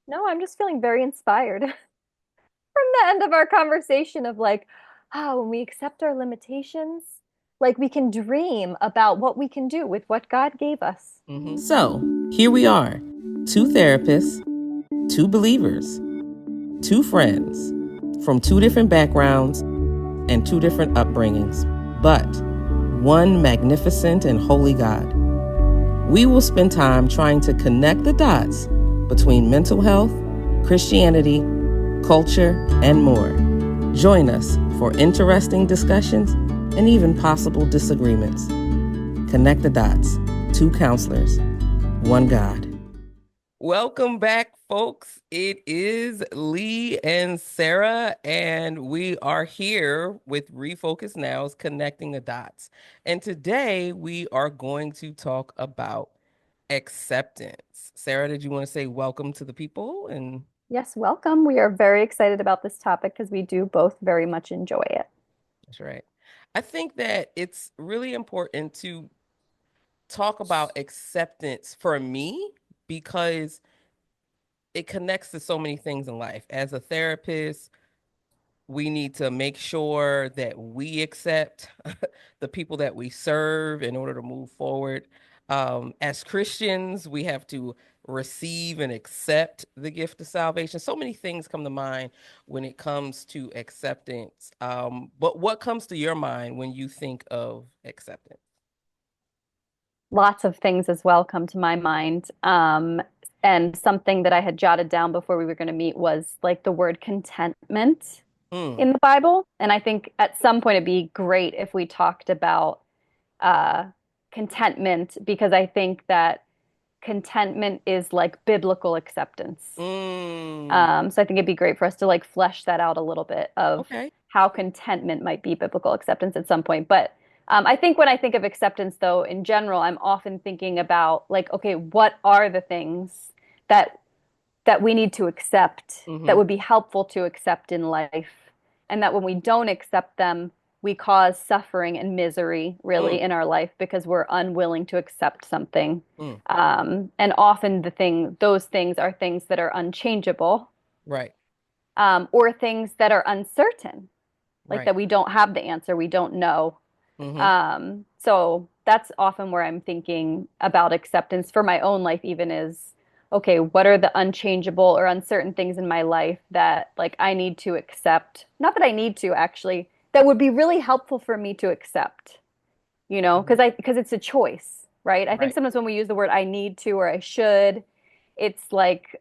No, I'm just feeling very inspired from the end of our conversation of like, when we accept our limitations, like we can dream about what we can do with what God gave us. So, here we are, two therapists, two believers, two friends from two different backgrounds and two different upbringings, but one magnificent and holy God. We will spend time trying to connect the dots between mental health, Christianity, culture, and more. Join us for interesting discussions and even possible disagreements. Connect the dots. Two counselors, one God. Welcome back, folks. It is Lee and Sarah, and we are here with Refocus Now's Connecting the Dots. And today we are going to talk about acceptance. Sarah, did you want to say welcome to the people? And Yes, welcome. We are very excited about this topic because we do both very much enjoy it. that's right. I think that it's really important to talk about acceptance for me because it connects to so many things in life. As a therapist, we need to make sure that we accept the people that we serve in order to move forward. As Christians, we have to receive and accept the gift of salvation. So many things come to mind when it comes to acceptance. But what comes to your mind when you think of acceptance? Lots of things as well come to my mind. And something that I had jotted down before we were going to meet was like the word contentment Mm, in the Bible. And I think at some point it'd be great if we talked about uh, contentment because I think that contentment is like biblical acceptance. mm, So I think it'd be great for us to like flesh that out a little bit of okay. how contentment might be biblical acceptance at some point. But I think when I think of acceptance, though, in general, I'm often thinking about like, okay, what are the things that we need to accept that Mm-hmm. would be helpful to accept in life, and that when we don't accept them, we cause suffering and misery Mm, really in our life because we're unwilling to accept something. mm, And often those things are things that are unchangeable, right, or things that are uncertain, like right. that we don't have the answer, we don't know. Mm-hmm. So that's often where I'm thinking about acceptance for my own life, even is okay, what are the unchangeable or uncertain things in my life that like I need to accept? Not that I need to actually, that would be really helpful for me to accept, Mm-hmm. because it's a choice, right? I think Right. sometimes when we use the word I need to or I should, it's like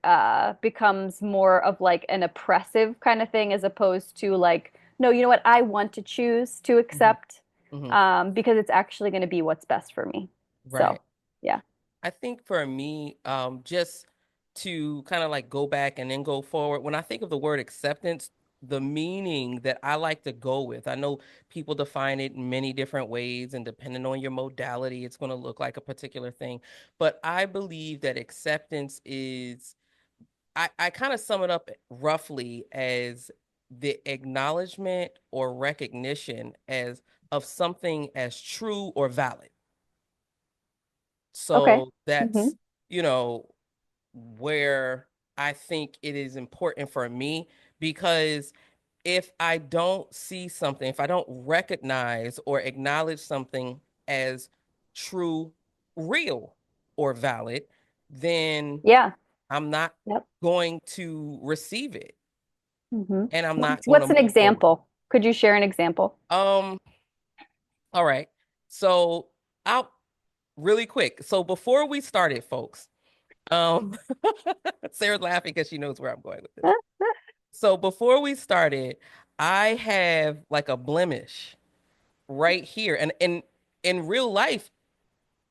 becomes more of like an oppressive kind of thing as opposed to like, no, you know what, I want to choose to Mm-hmm. accept, Mm-hmm. because it's actually going to be what's best for me. So Right. yeah. I think for me, just to kind of like go back and then go forward, when I think of the word acceptance, the meaning that I like to go with, I know people define it in many different ways, and depending on your modality, it's going to look like a particular thing. But I believe that acceptance is, I kind of sum it up roughly as the acknowledgement or recognition as of something as true or valid. Okay. So Hmm. that's, you know, where I think it is important for me because if I don't see something, if I don't recognize or acknowledge something as true, real, or valid, then Yeah. I'm not Yep. going to receive it Hmm. and I'm not what's going to what's an move forward. example? Could you share an example? Um, all right. So I'll really quick. So before we started, folks, Um, Sarah's laughing because she knows where I'm going with this. So before we started, I have like a blemish right here. And in real life,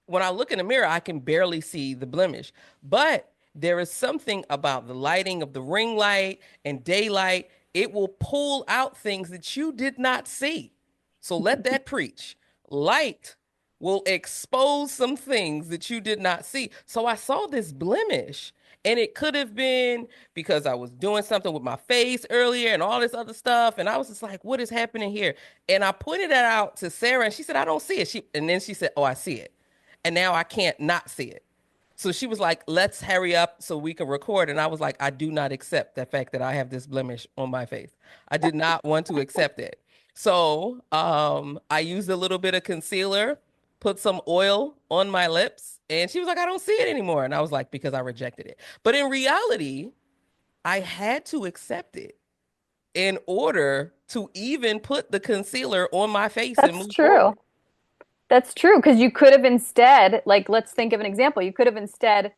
when I look in the mirror, I can barely see the blemish. But there is something about the lighting of the ring light and daylight. It will pull out things that you did not see. So let that preach. Light will expose some things that you did not see. So I saw this blemish, and it could have been because I was doing something with my face earlier and all this other stuff. And I was just like, what is happening here? And I pointed that out to Sarah, and she said, I don't see it. And then she said, oh, I see it, and now I can't not see it. So she was like, let's hurry up so we can record. And I was like, I do not accept the fact that I have this blemish on my face. I did not want to accept it. So I used a little bit of concealer, put some oil on my lips, and she was like, I don't see it anymore. And I was like, because I rejected it. But in reality, I had to accept it in order to even put the concealer on my face and That's move true. forward. That's true. Because you could have instead, like, let's think of an example. You could have instead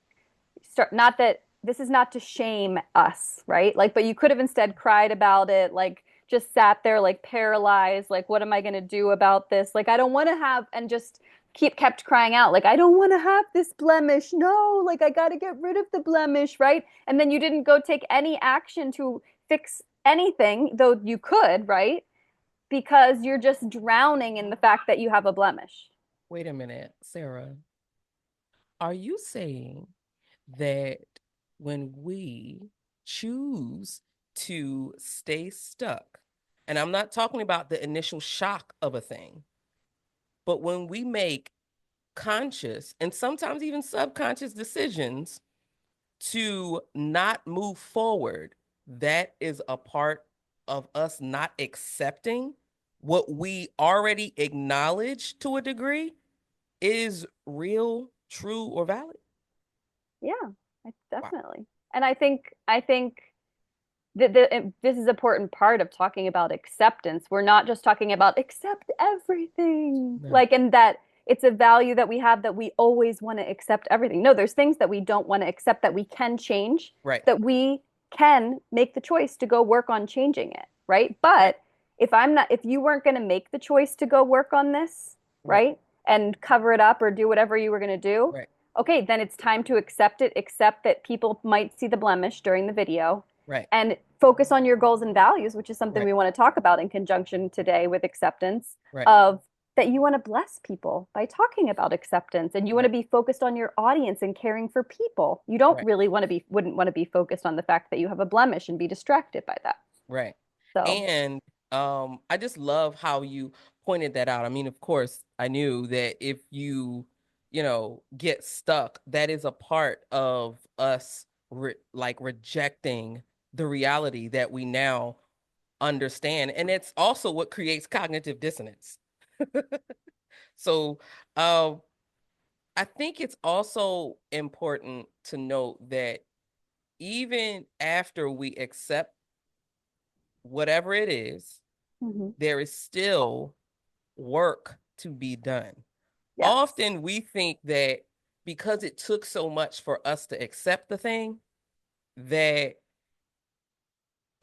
start, not that this is not to shame us, right? Like, but you could have instead cried about it, like, just sat there, like, paralyzed, like, what am I going to do about this? Like, I don't want to have, and just kept crying out, like, I don't want to have this blemish. No, like, I got to get rid of the blemish, right? And then you didn't go take any action to fix anything, though you could, right? Because you're just drowning in the fact that you have a blemish. Wait a minute, Sarah. Are you saying that when we choose to stay stuck, and I'm not talking about the initial shock of a thing, but when we make conscious and sometimes even subconscious decisions to not move forward, that is a part of us not accepting what we already acknowledge to a degree is real, true, or valid? Yeah, Wow. definitely. And I think that this is an important part of talking about acceptance. We're not just talking about accept everything, No. like, and that it's a value that we have that we always want to accept everything. No, there's things that we don't want to accept that we can change, Right. that we can make the choice to go work on changing it, right? Right. But if you weren't going to make the choice to go work on this, Right. right, and cover it up or do whatever you were going to do, Right. okay, then it's time to accept it, accept that people might see the blemish during the video, Right. and focus on your goals and values, which is something Right. we want to talk about in conjunction today with acceptance, Right. of that you want to bless people by talking about acceptance, and you want to Right. be focused on your audience and caring for people. You don't Right. really want to be wouldn't want to be focused on the fact that you have a blemish and be distracted by that. Right. So, And I just love how you pointed that out. I mean, of course, I knew that if you get stuck, that is a part of us like rejecting the reality that we now understand. And it's also what creates cognitive dissonance. So, um, I think it's also important to note that even after we accept whatever it is, mhm. there is still work to be done. Yes. Often we think that because it took so much for us to accept the thing, that,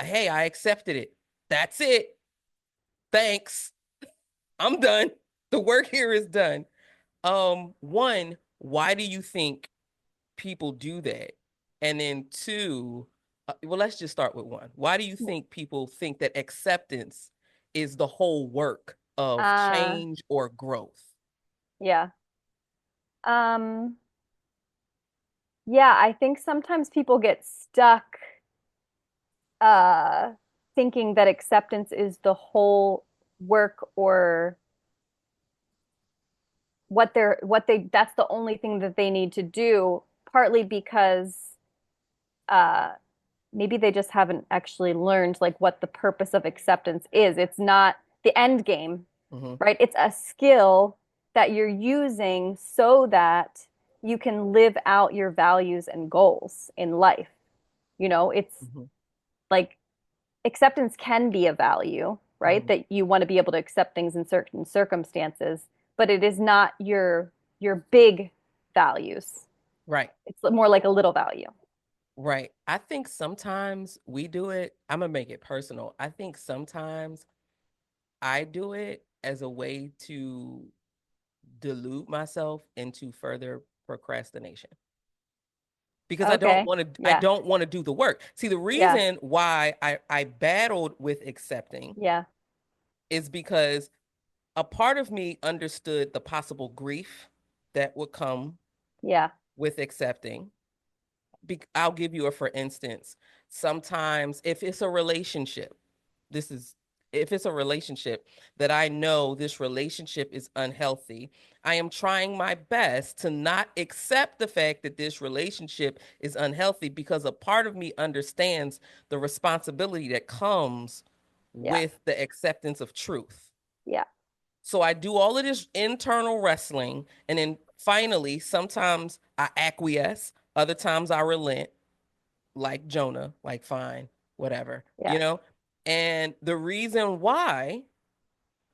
hey, I accepted it. That's it. Thanks. I'm done. The work here is done. One, why do you think people do that? And then two, well, let's just start with one. Why do you think people think that acceptance is the whole work of Uh, change or growth? yeah. Um, yeah, I think sometimes people get stuck uh thinking that acceptance is the whole work, or what they that's the only thing that they need to do, partly because uh maybe they just haven't actually learned like what the purpose of acceptance is. It's not the end game, Hmm. right? It's a skill that you're using so that you can live out your values and goals in life. It's Hmm. like acceptance can be a value, right? Hmm. That you want to be able to accept things in certain circumstances, but it is not your big values. Right, It's more like a little value. right. I think sometimes we do it. I'm gonna make it personal. I think sometimes I do it as a way to delude myself into further procrastination because Okay. I Yeah. don't want to do the work. See, the Yeah. reason why I battled with accepting Yeah. is because a part of me understood the possible grief that would come Yeah. with accepting. I'll give you a for instance. Sometimes if it's a relationship, this is if it's a relationship that I know this relationship is unhealthy, I am trying my best to not accept the fact that this relationship is unhealthy, because a part of me understands the responsibility that comes Yeah. with the acceptance of truth. Yeah. So I do all of this internal wrestling, and then finally, sometimes I acquiesce, other times I relent, like Jonah, like fine, whatever, Yeah. And the reason why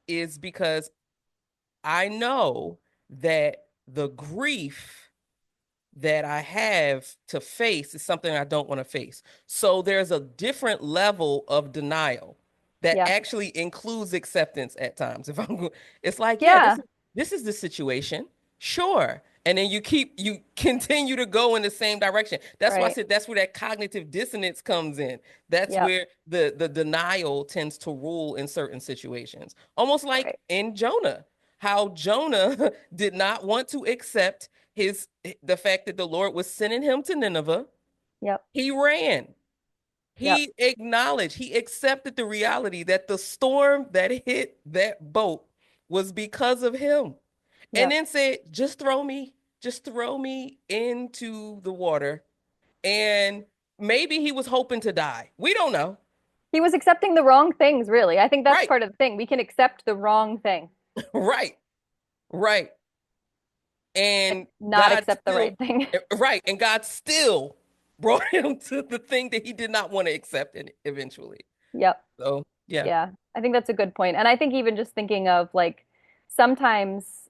is because I know that the grief that I have to face is something I don't want to face. So there's a different level of denial that Yeah. actually includes acceptance at times. It's like, yeah, Yeah. this is the situation. Sure. And then you continue to go in the same direction. That's why I Right. said that's where that cognitive dissonance comes in. That's Yep. where the denial tends to rule in certain situations. Almost like Right. in Jonah, how Jonah did not want to accept the fact that the Lord was sending him to Nineveh. Yep. He ran. Yep. He acknowledged, he accepted the reality that the storm that hit that boat was because of him. And Yep. then said, just throw me into the water. And maybe he was hoping to die. We don't know. He was accepting the wrong things, really. I think that's Right, part of the thing. We can accept the wrong thing, right, right. like And not God accept the still, right thing. right. And God still brought him to the thing that he did not want to accept eventually. Yep. So, yeah. Yeah. I think that's a good point. And I think even just thinking of like sometimes,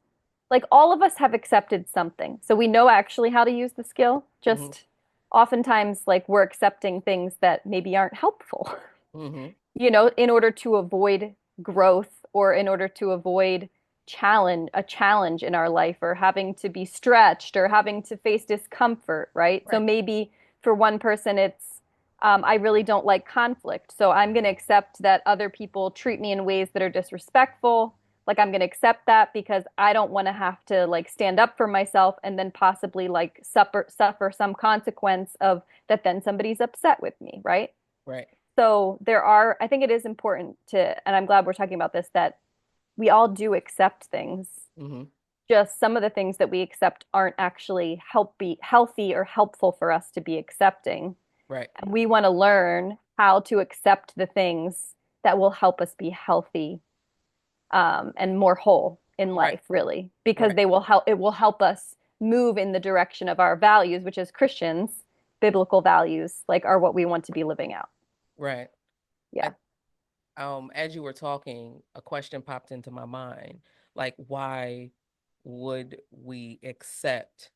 like all of us have accepted something. So we know actually how to use the skill. Hmm. Just oftentimes, like we're accepting things that maybe aren't helpful, Hmm. in order to avoid growth or in order to avoid a challenge in our life or having to be stretched or having to face discomfort, right? So Right, maybe for one person it's I really don't like conflict, so I'm going to accept that other people treat me in ways that are disrespectful. Like I'm going to accept that because I don't want to have to like stand up for myself and then possibly like suffer some consequence of that, then somebody's upset with me, right? right. So I think it is important and I'm glad we're talking about this, that we all do accept things. Hmm. Just some of the things that we accept aren't actually healthy or helpful for us to be accepting. Right, And we want to learn how to accept the things that will help us be healthy, and more whole in right, life, really, because right, it will help us move in the direction of our values, which as Christians, biblical values, like are what we want to be living out. right. Yeah. I, as you were talking, a question popped into my mind. Like, why would we accept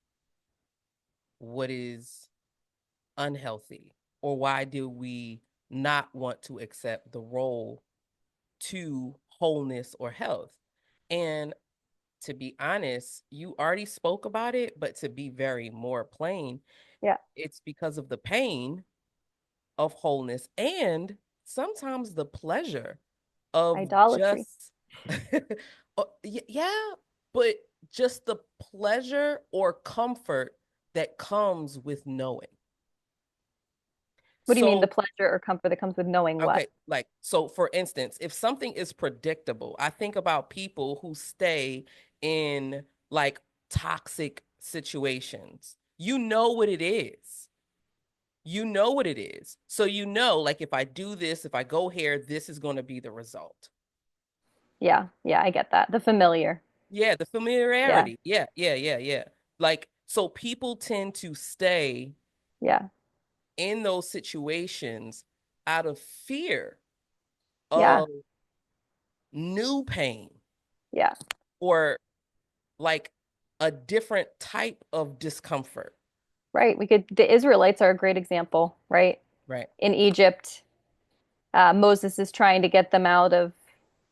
what is unhealthy? Or why do we not want to accept the role to wholeness or health? And to be honest, you already spoke about it, but to be very more plain, Yeah. it's because of the pain of wholeness and sometimes the pleasure of Idolatry. just yeah, but just the pleasure or comfort that comes with knowing. What do you mean, the So, pleasure or comfort that comes with knowing what? okay, like, so for instance, if something is predictable, I think about people who stay in like toxic situations. You know what it is. You know what it is. So, like, if I do this, if I go here, this is going to be the result. Yeah, yeah, I get that. The familiar. Yeah, the Yeah, familiarity. Yeah, yeah, yeah, yeah. Like, so people tend to stay yeah, in those situations out of fear yeah, of new pain yeah. or like a different type of discomfort. Right. The Israelites are a great example, right? Right. In Egypt, Moses is trying to get them out of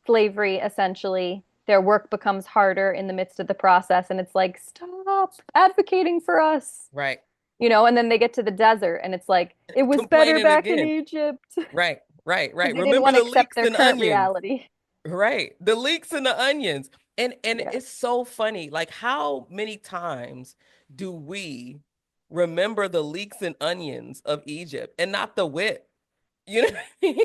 slavery, essentially. Their work becomes harder in the midst of the process, and it's like, stop advocating for us, Right. and then they get to the desert, and it's like, it was better Complaining back in again. Egypt, because Right. Right. Right. they didn't Remember want to the accept leeks their and current onions. reality. Right. The leeks and the onions. And Yeah. it's so funny. Like, how many times do we remember the leeks and onions of Egypt and not the whip? You know what I mean?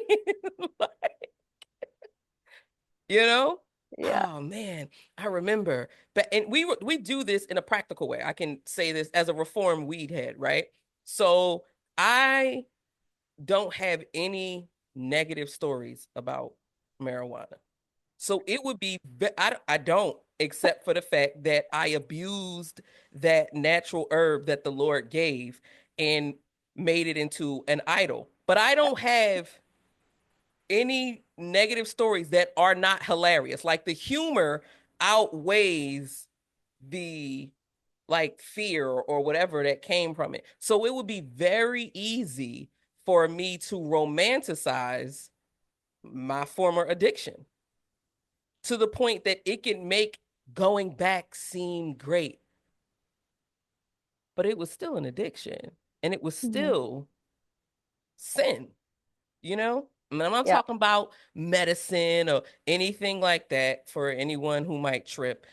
you know? Yeah. Oh man, I remember. But and we do this in a practical way. I can say this as a reformed weed head, right? So I don't have any negative stories about marijuana. So it would be, I don't, except for the fact that I abused that natural herb that the Lord gave and made it into an idol. But I don't have any negative stories that are not hilarious. Like the humor outweighs the like fear or whatever that came from it. So it would be very easy for me to romanticize my former addiction to the point that it can make going back seem great. But it was still an addiction and it was Hmm. still sin, you know? And I'm not Yeah. talking about medicine or anything like that for anyone who might trip.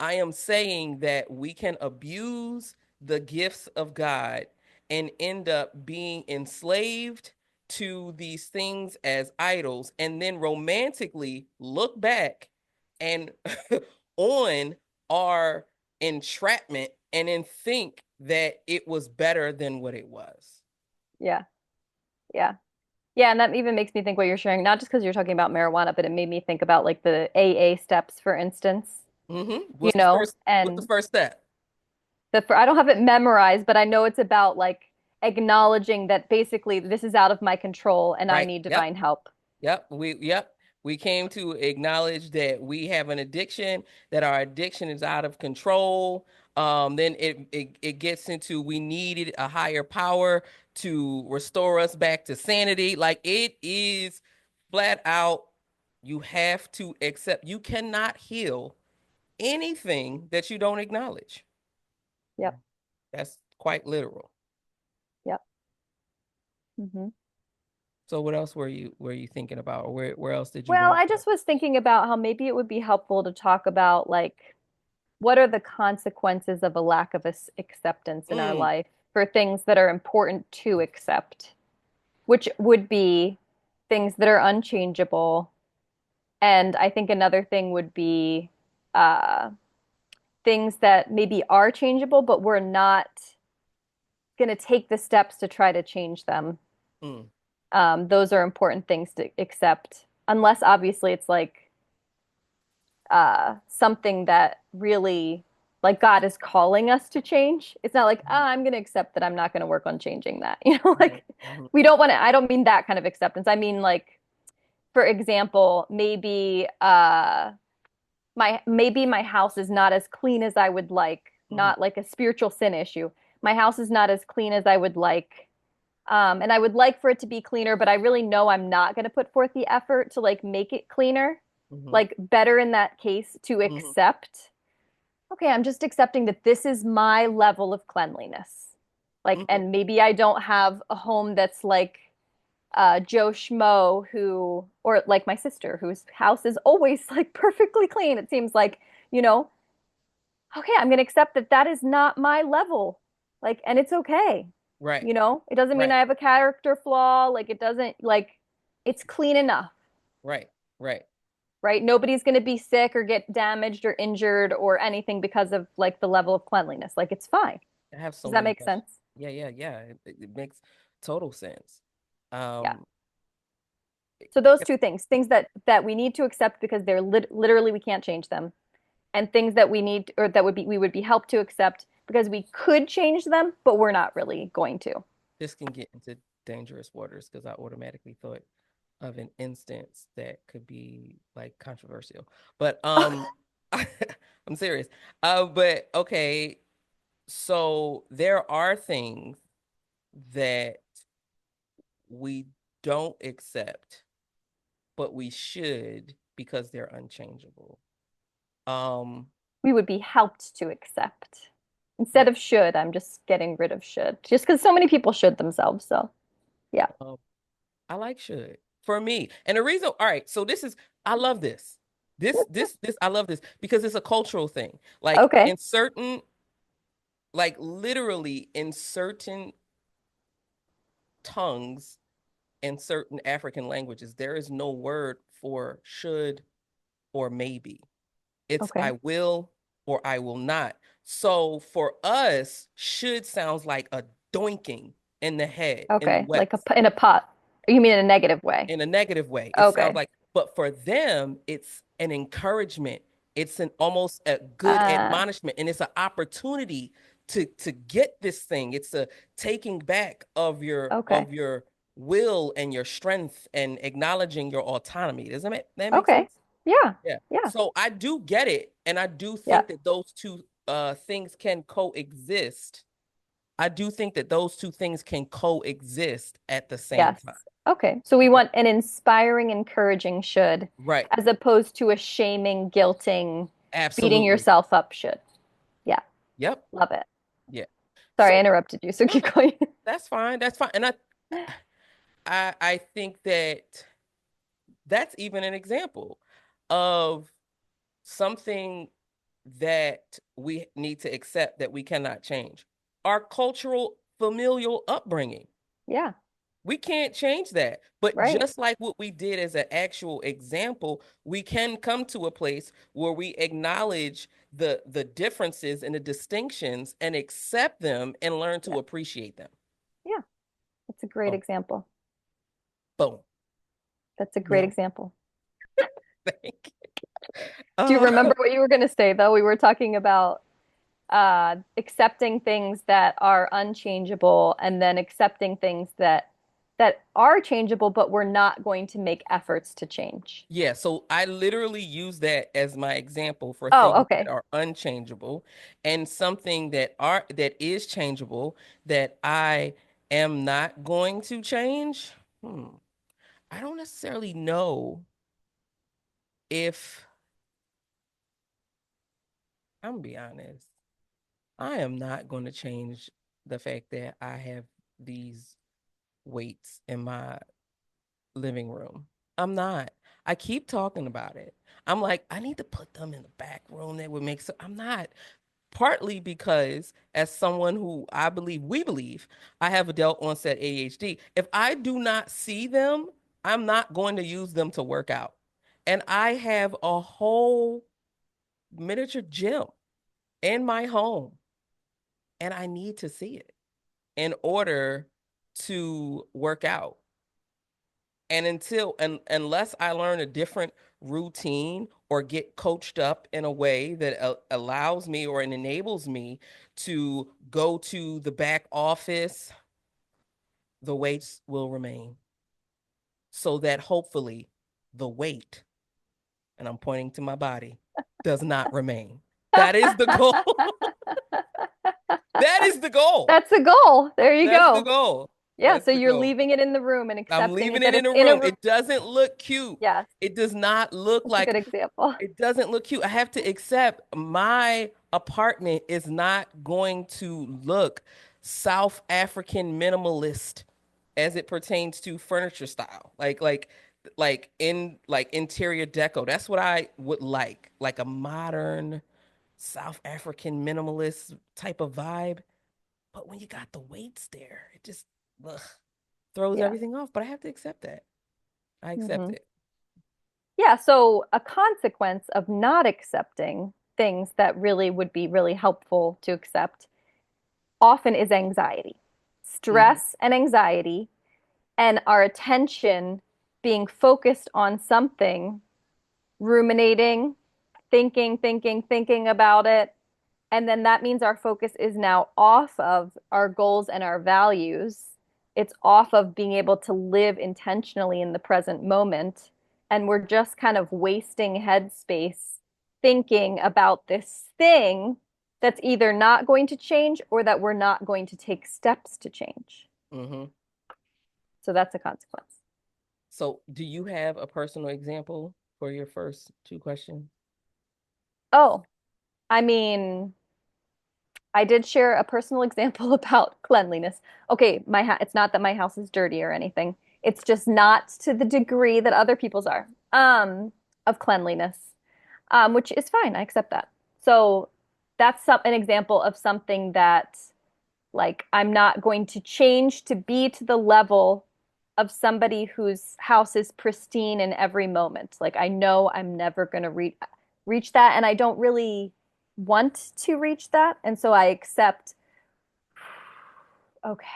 I am saying that we can abuse the gifts of God and end up being enslaved to these things as idols, and then romantically look back and on our entrapment and then think that it was better than what it was. Yeah. Yeah. Yeah, and that even makes me think what you're sharing, not just because you're talking about marijuana, but it made me think about like the AA steps, for instance, you know, What's the and first step? I don't have it memorized, but I know it's about like acknowledging that basically this is out of my control and I Right. need Yep. divine help. Yep. We came to acknowledge that we have an addiction, that our addiction is out of control. Then it gets into we needed a higher power to restore us back to sanity. Like it is flat out, you have to accept you cannot heal anything that you don't acknowledge. Yep. That's quite literal. Yep. Hmm. So what else were you thinking about, or where else did you Well, want I to go? just was thinking about how maybe it would be helpful to talk about like what are the consequences of a lack of acceptance in our Mm, life for things that are important to accept, which would be things that are unchangeable. And I think another thing would be uh, things that maybe are changeable, but we're not going to take the steps to try to change them. mm, Those are important things to accept, unless obviously it's like something that really, like God is calling us to change. It's not like, ah, I'm going to accept that I'm not going to work on changing that. You know, mhm, like mhm, we don't want to, I don't mean that kind of acceptance. I mean, like, for example, maybe my house is not as clean as I would like, mhm, not like a spiritual sin issue. My house is not as clean as I would like. And I would like for it to be cleaner, but I really know I'm not going to put forth the effort to like make it cleaner. mhm, Like better in that case to mhm. accept, okay, I'm just accepting that this is my level of cleanliness. Like, Mhm. and maybe I don't have a home that's like Joe Schmo who, or like my sister, whose house is always like perfectly clean. It seems like, you know, okay, I'm going to accept that that is not my level. Like, and it's okay. Right, You know, it doesn't mean right, I have a character flaw. Like, it doesn't, like, it's clean enough, right, right. right? Nobody's going to be sick or get damaged or injured or anything because of like the level of cleanliness. Like, it's fine. I have so Does that many make questions. sense? Yeah. It makes total sense. Yeah. Um, So those two things, things that we need to accept because they're literally we can't change them, and things that we need or that would be we would be helped to accept because we could change them, but we're not really going to. this can get into dangerous waters because I automatically thought of an instance that could be like controversial. But I'm serious. But okay, so there are things that we don't accept, but we should because they're unchangeable. Um, We would be helped to accept. Instead of should, I'm just getting rid of should. Just because so many people should themselves. So, yeah. um, I like should for me. And the reason, all right, so this is I love this. This I love this because it's a cultural thing. Like Okay. in certain, like literally in certain tongues and certain African languages, there is no word for should or maybe. It's Okay. I will or I will not. So for us, should sounds like a doinking in the head, in the Okay. Like west, in a pot. You mean in a negative way? in a negative way. It sounds Okay. like, but for them, it's an encouragement. It's an almost a good Uh, admonishment, and it's an opportunity to get this thing. It's a taking back okay. of your will and your strength and acknowledging your autonomy. Does that make Okay. sense? Yeah. Yeah. Yeah. So I do get it, and I do Yeah. think that those two things can coexist. I do think that those two things can coexist at the same Yes. time. Okay. So we want an inspiring, encouraging should, Right. as opposed to a shaming, guilting, beating Absolutely. yourself up should. Yeah. Yep. Love it. Yeah. Sorry, I So interrupted you. So no, keep going. that's fine. That's fine. And I think that that's even an example of something that we need to accept that we cannot change. Our cultural familial upbringing. Yeah. We can't change that. But Right. just like what we did as an actual example, we can come to a place where we acknowledge the differences and the distinctions and accept them and learn Yeah. to appreciate them. Yeah. That's a great Oh, example. boom. That's a great Yeah. example. Thank you. Do you Uh, remember what you were going to say, though? We were talking about accepting things that are unchangeable and then accepting things that are changeable, but we're not going to make efforts to change. yeah, so I literally use that as my example for Oh, things that okay. are unchangeable and something that is changeable that I am not going to change. Hmm. I don't necessarily know if I'm gonna be honest. I am not going to change the fact that I have these weights in my living room. I'm not. I keep talking about it. I'm like, I need to put them in the back room. That would make sense. I'm not. Partly because, as someone who we believe, I have adult onset ADHD. If I do not see them, I'm not going to use them to work out. And I have a whole miniature gym in my home, and I need to see it in order to work out. And unless I learn a different routine or get coached up in a way that allows me or enables me to go to the back office, the weights will remain. So that hopefully the weight, and I'm pointing to my body, does not remain. That is the goal. That is the goal. That's the goal. There you That's the go. goal. Yeah, That's so the you're goal. leaving it in the room and I'm accepting it leaving that it in it's a in a room. room. It doesn't look cute. Yes, It does not look that's a good like example. it doesn't look cute. I have to accept my apartment is not going to look South African minimalist as it pertains to furniture style. Like interior deco. That's what I would like a modern South African minimalist type of vibe. But when you got the weights there, it just ugh, throws Yeah. everything off. But I have to accept that. I accept Hmm. it. Yeah, so a consequence of not accepting things that really would be really helpful to accept often is anxiety, Mhm. stress and anxiety, and our attention being focused on something, ruminating, thinking about it. And then that means our focus is now off of our goals and our values. It's off of being able to live intentionally in the present moment. And we're just kind of wasting headspace thinking about this thing that's either not going to change or that we're not going to take steps to change. Mhm. So that's a consequence. So, do you have a personal example for your first two questions? Oh, I mean, I did share a personal example about cleanliness. Okay, it's not that my house is dirty or anything. It's just not to the degree that other people's are of cleanliness, which is fine. I accept that. So that's an example of something that like I'm not going to change to be to the level of somebody whose house is pristine in every moment. Like I know I'm never going to reach that, and I don't really want to reach that, and so I accept, okay.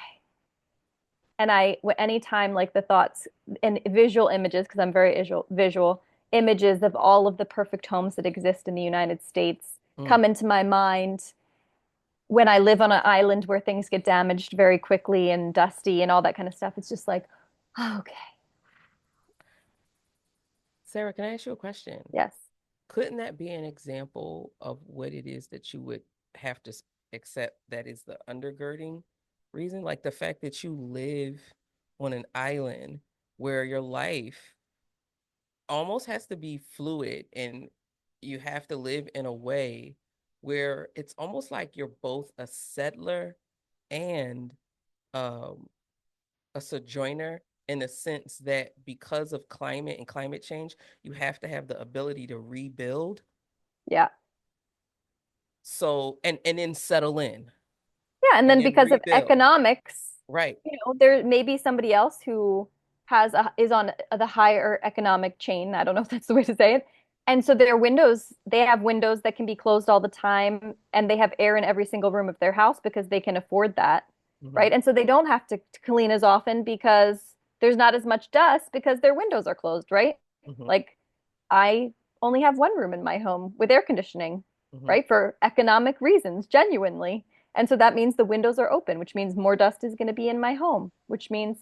And anytime like the thoughts and visual images, because I'm very visual images of all of the perfect homes that exist in the United States Mm. come into my mind when I live on an island where things get damaged very quickly and dusty and all that kind of stuff. It's just like, oh, okay, Sarah, can I ask you a question? yes, Couldn't that be an example of what it is that you would have to accept that is the undergirding reason? Like the fact that you live on an island where your life almost has to be fluid and you have to live in a way where it's almost like you're both a settler and um, a sojourner in the sense that because of climate and climate change, you have to have the ability to rebuild. yeah. So and then settle in Yeah, and and then then because of rebuild. economics, Right. there may be somebody else who is on the higher economic chain. I don't know if that's the way to say it. And so they have windows that can be closed all the time, and they have air in every single room of their house because they can afford that, Mm-hmm. right? And so they don't have to clean as often because there's not as much dust because their windows are closed, right? Mm-hmm. Like I only have one room in my home with air conditioning, Mm-hmm. right? For economic reasons, genuinely. And so that means the windows are open, which means more dust is going to be in my home, which means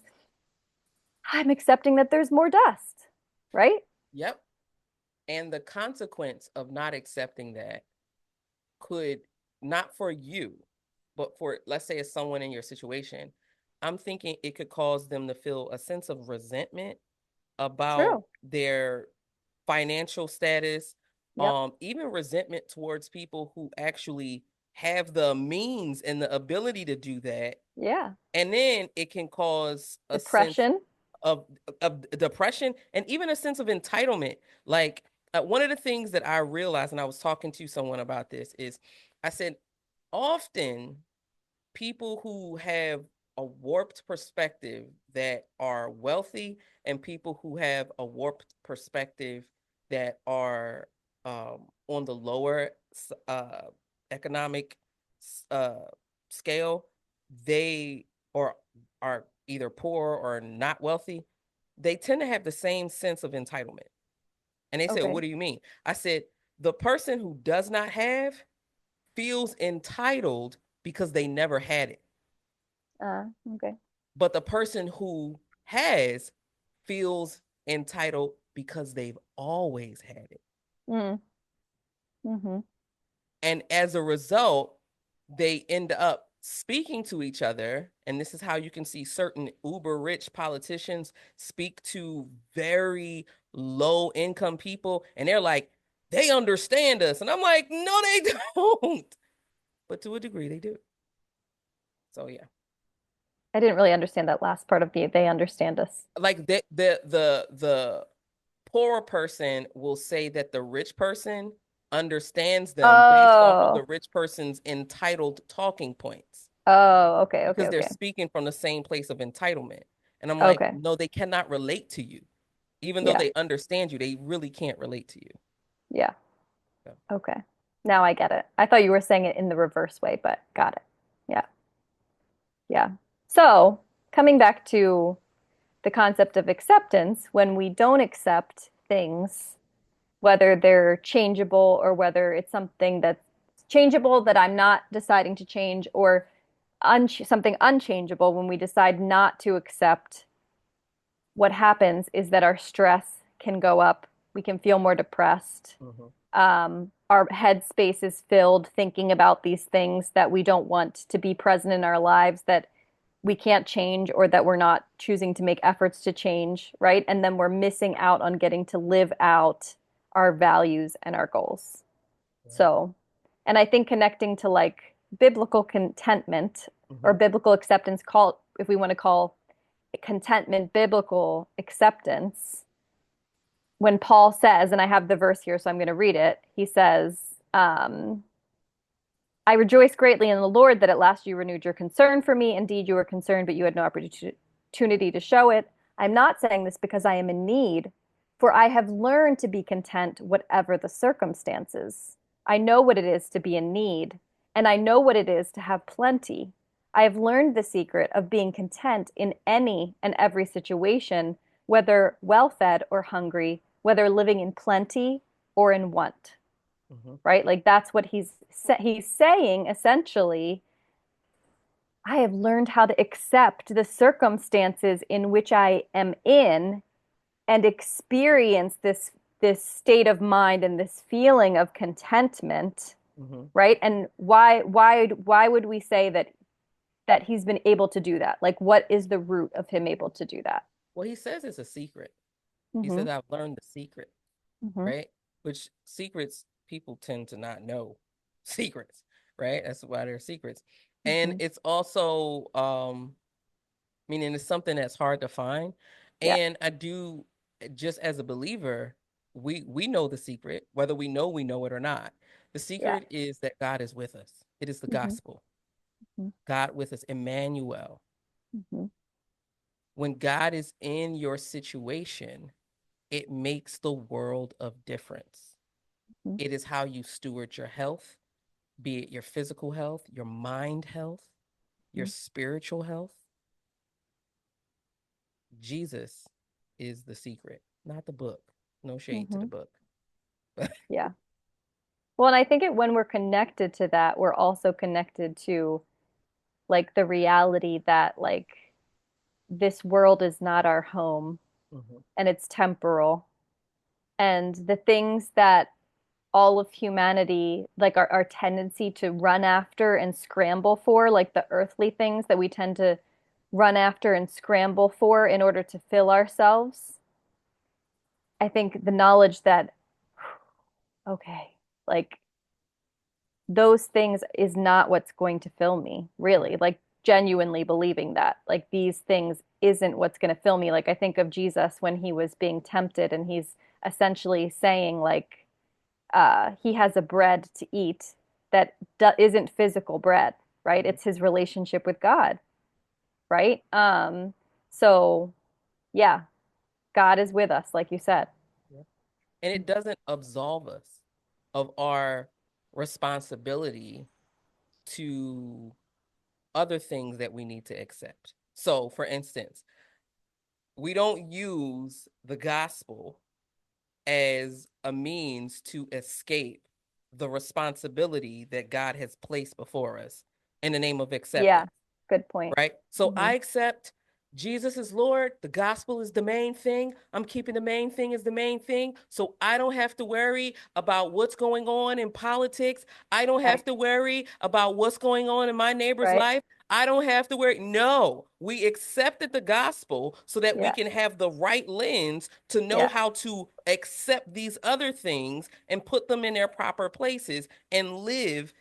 I'm accepting that there's more dust, right? Yep. And the consequence of not accepting that could, not for you, but for, let's say, it's someone in your situation, I'm thinking it could cause them to feel a sense of resentment about True. their financial status, Yep. even resentment towards people who actually have the means and the ability to do that. Yeah. And then it can cause a sense Depression. of depression and even a sense of entitlement. Like one of the things that I realized, and I was talking to someone about this, is I said often people who have a warped perspective that are wealthy and people who have a warped perspective that are on the lower uh, economic uh, scale, they or are either poor or not wealthy, they tend to have the same sense of entitlement. And they said, Okay. "What do you mean?" I said, "The person who does not have feels entitled because they never had it. Okay. But the person who has feels entitled because they've always had it. Mm. Mm-hmm. And as a result, they end up speaking to each other. And this is how you can see certain uber rich politicians speak to very low income people. And they're like, they understand us. And I'm like, no, they don't. But to a degree, they do. So, yeah. I didn't really understand that last part of they understand us. Like the poorer person will say that the rich person understands them based off of the Oh. rich person's entitled talking points Oh, okay, okay, because they're okay. speaking from the same place of entitlement. And I'm like, Okay. no, they cannot relate to you. Even though Yeah. they understand you, they really can't relate to you. Yeah. So, Okay. Now I get it. I thought you were saying it in the reverse way, but got it. Yeah. Yeah. So, coming back to the concept of acceptance, when we don't accept things, whether they're changeable or whether it's something that's changeable that I'm not deciding to change, or something unchangeable, when we decide not to accept, what happens is that our stress can go up. We can feel more depressed. mhm. Our headspace is filled thinking about these things that we don't want to be present in our lives, that we can't change or that we're not choosing to make efforts to change, right? And then we're missing out on getting to live out our values and our goals. Right. So, and I think connecting to like biblical contentment or Mhm. biblical acceptance, call if we want to call contentment biblical acceptance, when Paul says, and I have the verse here, so I'm going to read it, he says, I rejoice greatly in the Lord that at last you renewed your concern for me. Indeed, you were concerned, but you had no opportunity to show it. I'm not saying this because I am in need, for I have learned to be content whatever the circumstances. I know what it is to be in need, and I know what it is to have plenty. I have learned the secret of being content in any and every situation, whether well fed or hungry, whether living in plenty or in want, Mm-hmm. right? Like that's what he's saying essentially. I have learned how to accept the circumstances in which I am in and experience this state of mind and this feeling of contentment, Mm-hmm. right? And why would we say that he's been able to do that? Like what is the root of him able to do that? Well, he says it's a secret. He Mm-hmm. says, I've learned the secret, Mm-hmm. right? Which secrets people tend to not know secrets, right? That's why they're secrets. And Mm-hmm. it's also, meaning it's something that's hard to find. Yeah. And I do, just as a believer, we know the secret, whether we know it or not. The Yeah. secret is that God is with us. It is the Mm-hmm. gospel. God with us, Emmanuel. Mm-hmm. When God is in your situation, it makes the world of difference. Mm-hmm. It is how you steward your health, be it your physical health, your mind health, your spiritual health. Jesus is the secret, not the book. No shade to Mm-hmm. the book. Yeah. Well, and I think when we're connected to that, we're also connected to like the reality that like this world is not our home Mhm. and it's temporal. And the things that all of humanity, like our tendency to run after and scramble for, like the earthly things that we tend to run after and scramble for in order to fill ourselves. I think the knowledge that, okay, like those things is not what's going to fill me, really. Like genuinely believing that, like these things isn't what's going to fill me. Like I think of Jesus when he was being tempted and he's essentially saying, like, he has a bread to eat that isn't physical bread, right? Mhm. It's his relationship with God, right? So yeah, God is with us, like you said. Yeah. And it doesn't absolve us of our responsibility to other things that we need to accept. So, for instance, we don't use the gospel as a means to escape the responsibility that God has placed before us in the name of Yeah, acceptance, good point. right? So Hmm. I accept Jesus is Lord. The gospel is the main thing. I'm keeping the main thing as the main thing. So I don't have to worry about what's going on in politics. I don't Right, have to worry about what's going on in my neighbor's right. life. I don't have to worry. No, we accepted the gospel so that we Yeah, can have the right lens to know yeah. how to accept these other things and put them in their proper places and Live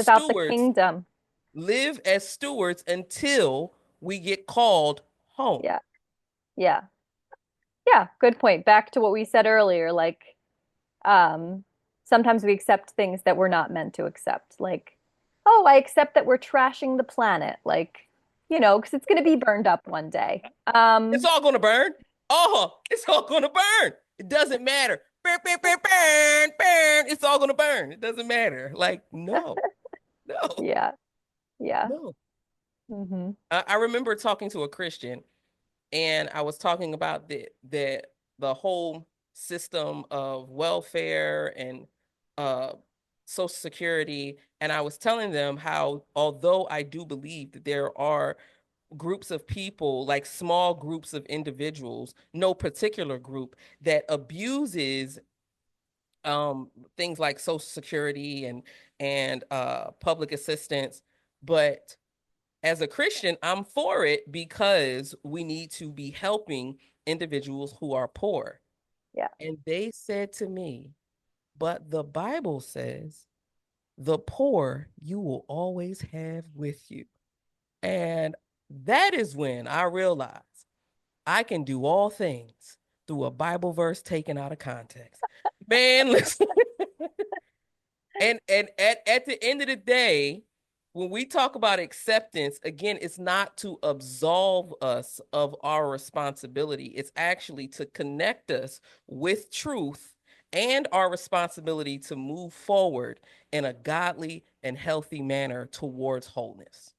out the kingdom. live as stewards until we get called home. Yeah, yeah. Yeah, good point. Back to what we said earlier, like um sometimes we accept things that we're not meant to accept. Like, oh, I accept that we're trashing the planet, like, because it's going to be burned up one day. It's all going to burn. Oh, it's all going to burn. It doesn't matter. Burn, burn, burn, burn, burn. It's all going to burn. It doesn't matter. Like, no, no, Yeah, yeah. no. Hmm. I remember talking to a Christian, and I was talking about the whole system of welfare and uh, Social Security, and I was telling them how, although I do believe that there are groups of people, like small groups of individuals, no particular group that abuses things like Social Security and public assistance, but as a Christian, I'm for it because we need to be helping individuals who are poor. Yeah. And they said to me, but the Bible says the poor you will always have with you. And that is when I realized I can do all things through a Bible verse taken out of context. Man, listen. And at the end of the day, when we talk about acceptance, again, it's not to absolve us of our responsibility. It's actually to connect us with truth and our responsibility to move forward in a godly and healthy manner towards wholeness.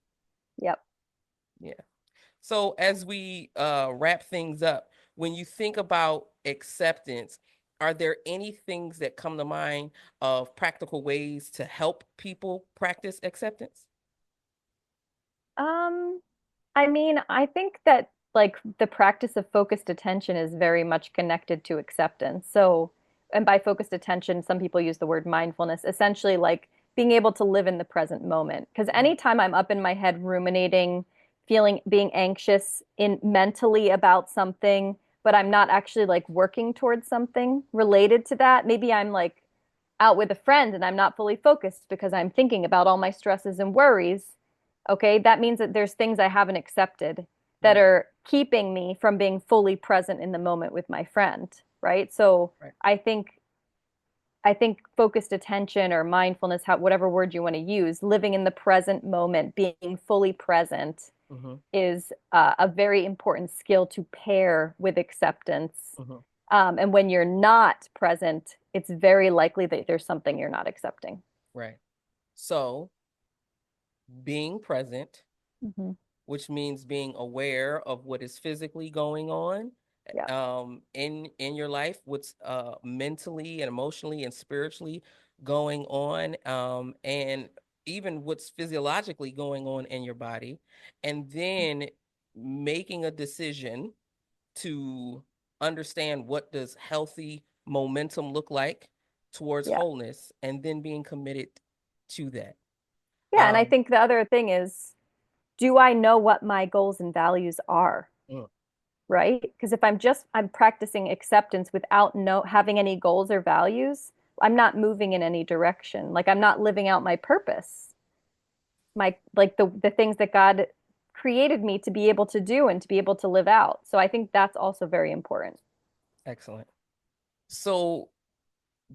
Yep. Yeah. So as we wrap things up, when you think about acceptance, are there any things that come to mind of practical ways to help people practice acceptance? Um, I mean, I think that like the practice of focused attention is very much connected to acceptance. So, and by focused attention, some people use the word mindfulness, essentially like being able to live in the present moment. Because Mhm. anytime I'm up in my head ruminating, feeling being anxious in mentally about something, but I'm not actually like working towards something related to that, maybe I'm like out with a friend and I'm not fully focused because I'm thinking about all my stresses and worries, okay, that means that there's things I haven't accepted that Right, are keeping me from being fully present in the moment with my friend, right? So right. I think I think focused attention or mindfulness, how, whatever word you want to use, living in the present moment, being fully present Hmm. is a very important skill to pair with acceptance. Hmm. And when you're not present, it's very likely that there's something you're not accepting. Right. So being present, Hmm. which means being aware of what is physically going on Yeah. in your life, what's mentally and emotionally and spiritually going on, and even what's physiologically going on in your body, and then making a decision to understand what does healthy momentum look like towards Yeah. wholeness, and then being committed to that. Yeah. And I um think the other thing is, do I know what my goals and values are? mm, Right? Because if I'm practicing acceptance without no having any goals or values, I'm not moving in any direction. Like I'm not living out my purpose. My like the things that God created me to be able to do and to be able to live out. So I think that's also very important. Excellent. So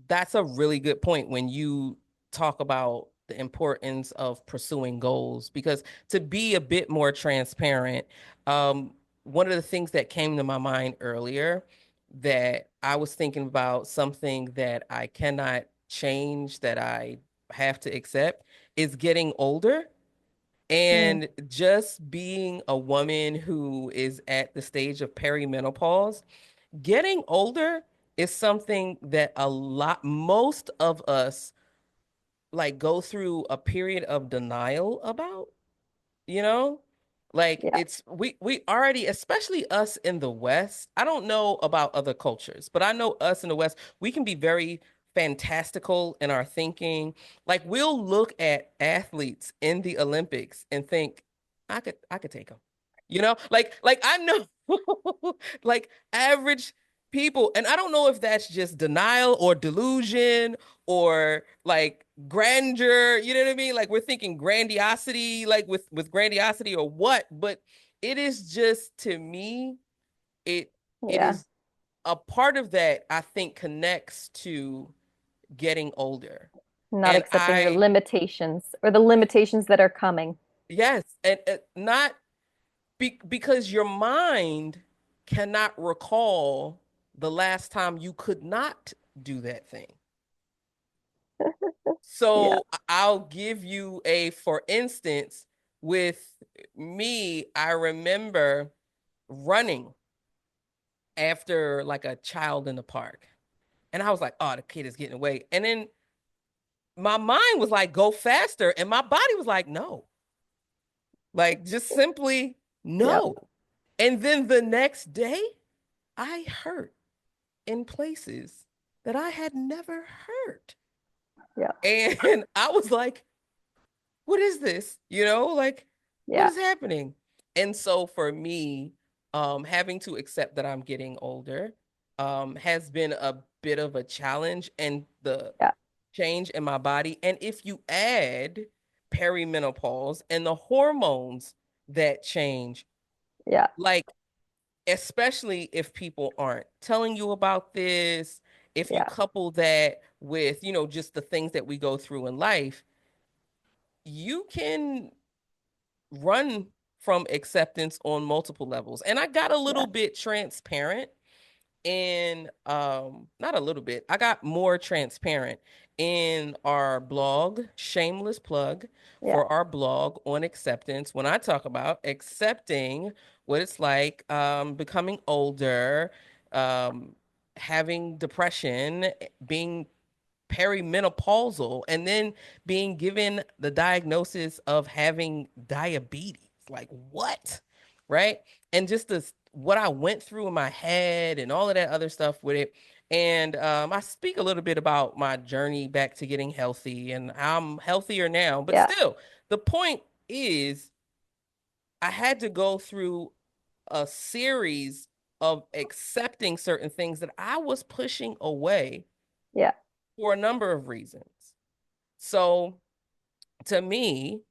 that's a really good point when you talk about the importance of pursuing goals, because to be a bit more transparent, one of the things that came to my mind earlier, that I was thinking about something that I cannot change, that I have to accept, is getting older. Mm, And just being a woman who is at the stage of perimenopause, getting older is something that most of us like go through a period of denial about, you know? Like yeah. it's we already, especially us in the West. I don't know about other cultures, but I know us in the West, we can be very fantastical in our thinking. Like we'll look at athletes in the Olympics and think, I could take them. Like I know like average people, and I don't know if that's just denial or delusion or like grandeur, you know what I mean? Like we're thinking grandiosity, like with grandiosity or what, but it is just, to me, it it Yeah. is a part of that I think connects to getting older. Not And accepting your limitations or the limitations that are coming. yes, and not because your mind cannot recall the last time you could not do that thing. Yeah. So I'll give you a, for instance, with me, I remember running after like a child in the park. And I was like, oh, the kid is getting away. And then my mind was like, go faster. And my body was like, no, like just simply Yep. no. And then the next day, I hurt in places that I had never hurt. Yep. And I was like, what is this? Like, what Yeah. is happening? And so for me, having to accept that I'm getting older, has been a bit of a challenge, and the Yeah. change in my body. And if you add perimenopause and the hormones that change, Yeah. like, especially if people aren't telling you about this, if you Yeah. couple that with, just the things that we go through in life, you can run from acceptance on multiple levels. And I got a Yeah. little bit transparent in not a little bit. I got more transparent in our blog, shameless plug Yeah. for our blog on acceptance when I talk about accepting what it's like becoming older, um having depression, being perimenopausal, and then being given the diagnosis of having diabetes. Like, what? Right? And just this, what I went through in my head and all of that other stuff with it. And I speak a little bit about my journey back to getting healthy, and I'm healthier now. But Yeah. still, the point is, I had to go through a series of accepting certain things that I was pushing away Yeah. for a number of reasons. So to me,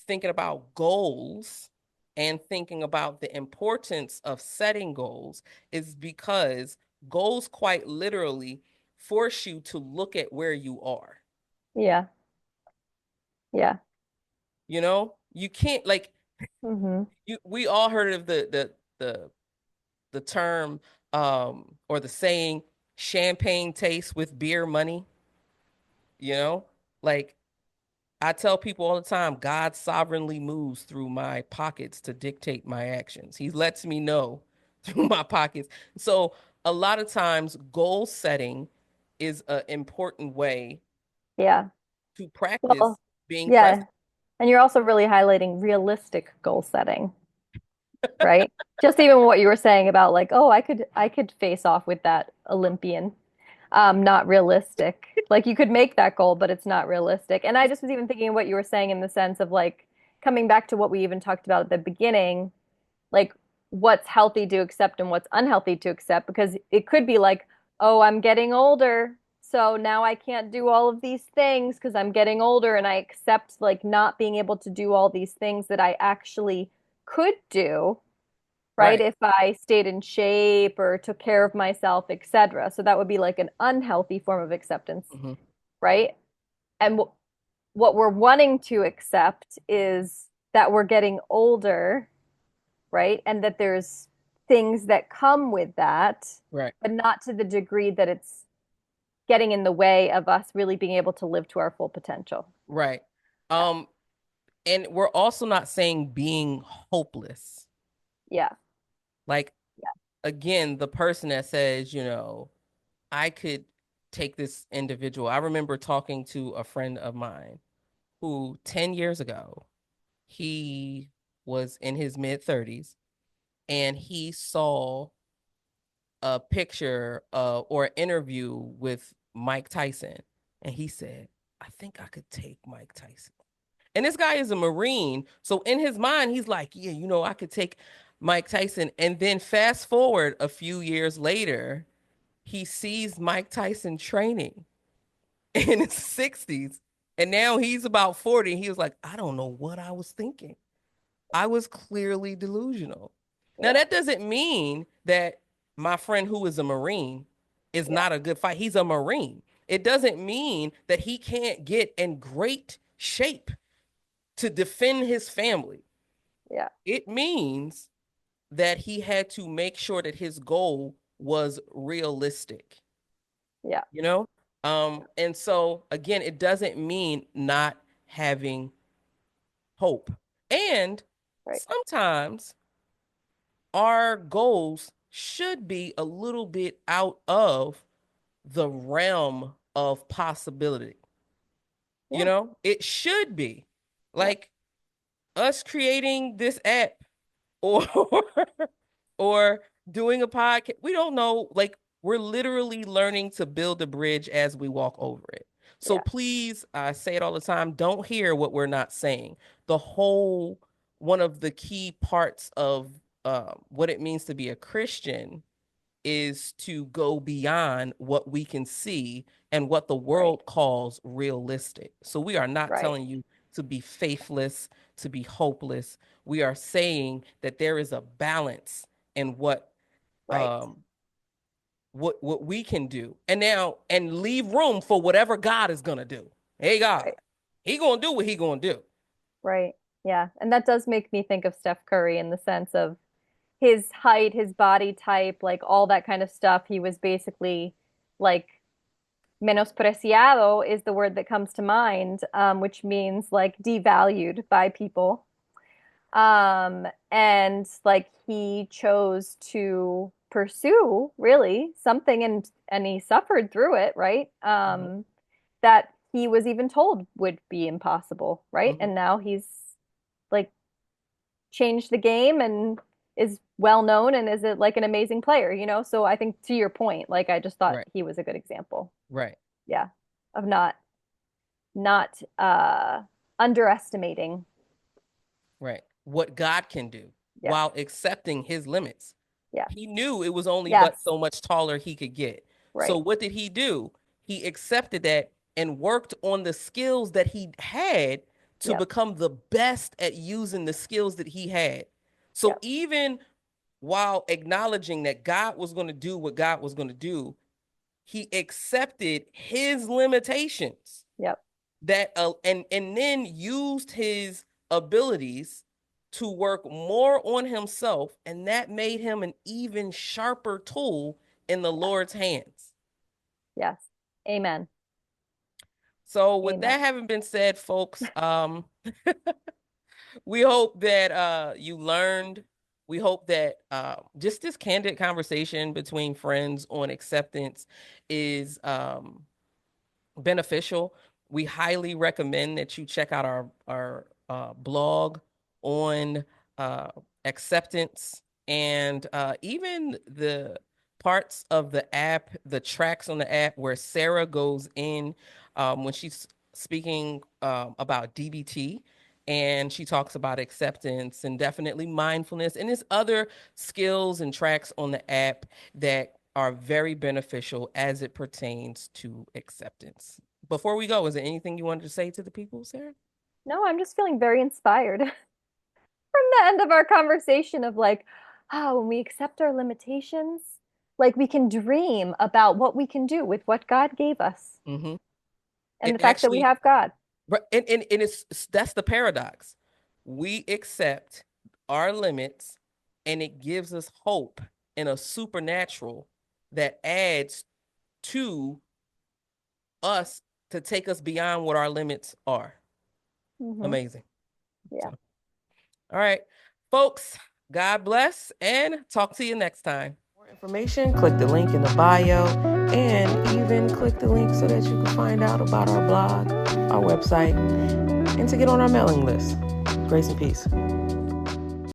thinking about goals and thinking about the importance of setting goals is because goals quite literally force you to look at where you are. Yeah. Yeah. You can't, like, Hmm. we all heard of the term or the saying, champagne tastes with beer money, you know? Like, I tell people all the time, God sovereignly moves through my pockets to dictate my actions. He lets me know through my pockets. So a lot of times, goal setting is an important way Yeah. to practice Well, being present. yeah. And you're also really highlighting realistic goal setting, right? Just even what you were saying about like, oh, I could face off with that Olympian. Not realistic. Like you could make that goal, but it's not realistic. And I just was even thinking of what you were saying in the sense of like coming back to what we even talked about at the beginning, like what's healthy to accept and what's unhealthy to accept, because it could be like, oh, I'm getting older, so now I can't do all of these things because I'm getting older and I accept like not being able to do all these things that I actually could do, right? Right. If I stayed in shape or took care of myself, etc. So that would be like an unhealthy form of acceptance, Hmm. right? And what we're wanting to accept is that we're getting older, right? And that there's things that come with that, Right. but not to the degree that it's getting in the way of us really being able to live to our full potential. Right. Yeah. Um, and we're also not saying being hopeless. Yeah. Like, Yeah. again, the person that says, I could take this individual. I remember talking to a friend of mine who 10 years ago, he was in his mid 30s and he saw a picture or an interview with Mike Tyson. And he said, I think I could take Mike Tyson. And this guy is a Marine. So in his mind, he's like, yeah, I could take Mike Tyson. And then fast forward a few years later, he sees Mike Tyson training in his 60s. And now he's about 40. And he was like, I don't know what I was thinking. I was clearly delusional. Now, Yeah. that doesn't mean that my friend who is a Marine is Yeah. not a good fight. He's a Marine. It doesn't mean that he can't get in great shape to defend his family. Yeah. It means that he had to make sure that his goal was realistic, Yeah. you know? And so again, it doesn't mean not having hope. And Right. sometimes our goals should be a little bit out of the realm of possibility. Yeah. It should be Yeah. like us creating this app or or doing a podcast. We don't know, like, we're literally learning to build a bridge as we walk over it. So Yeah. please, I say it all the time, don't hear what we're not saying. The whole One of the key parts of what it means to be a Christian is to go beyond what we can see and what the Right. world calls realistic. So we are not Right. telling you to be faithless, to be hopeless. We are saying that there is a balance in Right. um what we can do. And leave room for whatever God is going to do. Hey God, Right. he going to do what he going to do. Right. Yeah. And that does make me think of Steph Curry in the sense of his height, his body type, like all that kind of stuff. He was basically like menospreciado is the word that comes to mind, which means like devalued by people. And like he chose to pursue really something and he suffered through it, right? Hmm. That he was even told would be impossible, right? Hmm. And now he's like changed the game and is well known and is like an amazing player, you know? So I think to your point, like I just thought Right. he was a good example. Right. Yeah. Of not underestimating. Right. What God can do Yeah. while accepting his limits. Yeah. He knew it was only but Yes. so much taller he could get. So Right. what did he do? He accepted that and worked on the skills that he had to Yep. become the best at using the skills that he had. So Yep. even while acknowledging that God was going to do what God was going to do, he accepted his limitations Yep. that and then used his abilities to work more on himself, and that made him an even sharper tool in the Lord's hands. Yes. Amen. So with Amen. that having been said, folks, we hope that you learned. We hope that just this candid conversation between friends on acceptance is beneficial. We highly recommend that you check out our blog on acceptance, and even the parts of the app, the tracks on the app where Sarah goes in when she's speaking about DBT. And she talks about acceptance and definitely mindfulness, and there's other skills and tracks on the app that are very beneficial as it pertains to acceptance. Before we go, is there anything you wanted to say to the people, Sarah? No, I'm just feeling very inspired from the end of our conversation of like, when we accept our limitations, like we can dream about what we can do with what God gave us Mm-hmm. and the It fact that we actually, have God. and it's that's the paradox. We accept our limits, and it gives us hope in a supernatural that adds to us to take us beyond what our limits are. Hmm. Amazing. Yeah. So, all right, folks, God bless and talk to you next time. For more information, click the link in the bio and even click the link so that you can find out about our blog, our website, and to get on our mailing list. Grace and peace.